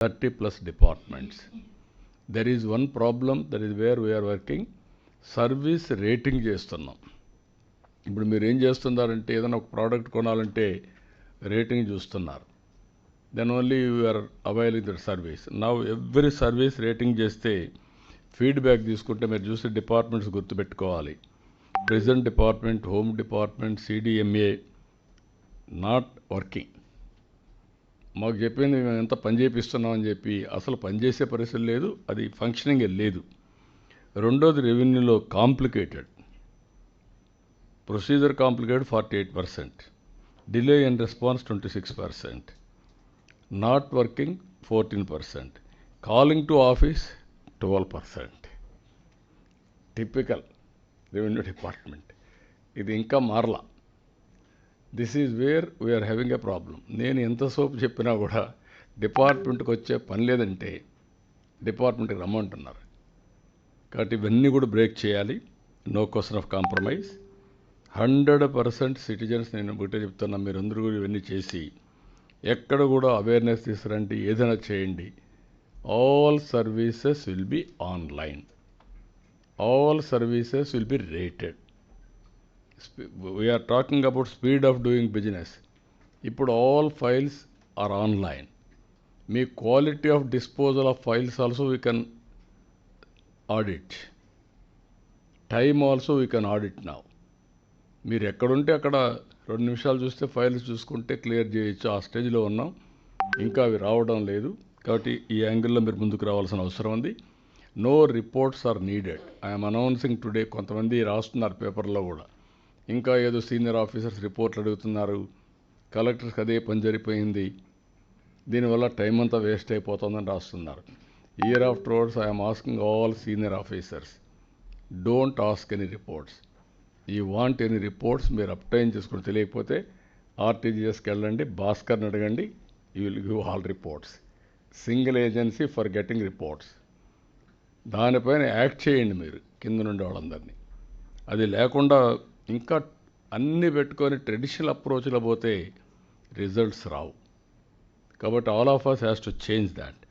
30 plus departments. There is one problem, that is where we are working. Service rating చేస్తున్నాం. ఇప్పుడు మీరు ఏం చేస్తున్నారంటే ఏదైనా ఒక ప్రోడక్ట్ కొనాలంటే రేటింగ్ చూస్తున్నారు. Then only you are availing that service. Now every service rating చేస్తే ఫీడ్బ్యాక్ తీసుకుంటే మీరు చూసే డిపార్ట్మెంట్స్ గుర్తుపెట్టుకోవాలి. Present department, home department, CDMA not working. మాకు చెప్పింది మేము ఎంత పని చేపిస్తున్నామని చెప్పి అసలు పనిచేసే పరిస్థితి లేదు, అది ఫంక్షనింగ్ లేదు. రెండోది రెవెన్యూలో complicated, procedure complicated 48%, delay in response 26%, not working 14%, calling to office 12%. Typical revenue department. ఇది ఇంకా మారలా. This is where we are having a problem. నేను ఎంత సోపు చెప్పినా కూడా డిపార్ట్మెంట్కి వచ్చే పని లేదంటే డిపార్ట్మెంట్కి రమ్మంటున్నారు. కాబట్టి ఇవన్నీ కూడా బ్రేక్ చేయాలి. No question of compromise. 100% citizens, నేను ఒకటే చెప్తున్నా, మీరందరూ కూడా ఇవన్నీ చేసి ఎక్కడ కూడా అవేర్నెస్ తీసుకురండి, ఏదైనా చేయండి. All services will be online, all services will be rated. We are talking about speed of doing business. ఇప్పుడు ఆల్ ఫైల్స్ ఆర్ ఆన్లైన్. మీ quality of disposal of files also we can audit. Time also we can audit now. మీరు ఎక్కడుంటే అక్కడ 2 నిమిషాలు చూస్తే files చూసుకుంటే clear చేయొచ్చు. ఆ స్టేజ్లో ఉన్నాం. ఇంకా అవి రావడం లేదు. కాబట్టి ఈ యాంగిల్లో మీరు ముందుకు రావాల్సిన అవసరం ఉంది. No reports are needed. I'm announcing today. కొంతమంది రాస్తున్నారు పేపర్లో కూడా, ఇంకా ఏదో సీనియర్ ఆఫీసర్స్ రిపోర్ట్లు అడుగుతున్నారు, కలెక్టర్స్కి అదే పని జరిపోయింది, దీనివల్ల టైం అంతా వేస్ట్ అయిపోతుందని రాస్తున్నారు. Year after words I'm asking all senior officers, don't ask any reports. You want any reports మీరు అప్టైన్ చేసుకుని తెలియకపోతే ఆర్టీజీఎస్కి వెళ్ళండి, భాస్కర్ని అడగండి, you will give all reports. Single agency for getting reports. దానిపైన యాక్ట్ చేయండి మీరు కింద నుండి వాళ్ళందరినీ. అది లేకుండా ఇంకా అన్నీ పెట్టుకొని ట్రెడిషనల్ అప్రోచ్లో పోతే రిజల్ట్స్ రావు. కాబట్టి all of us has to change that.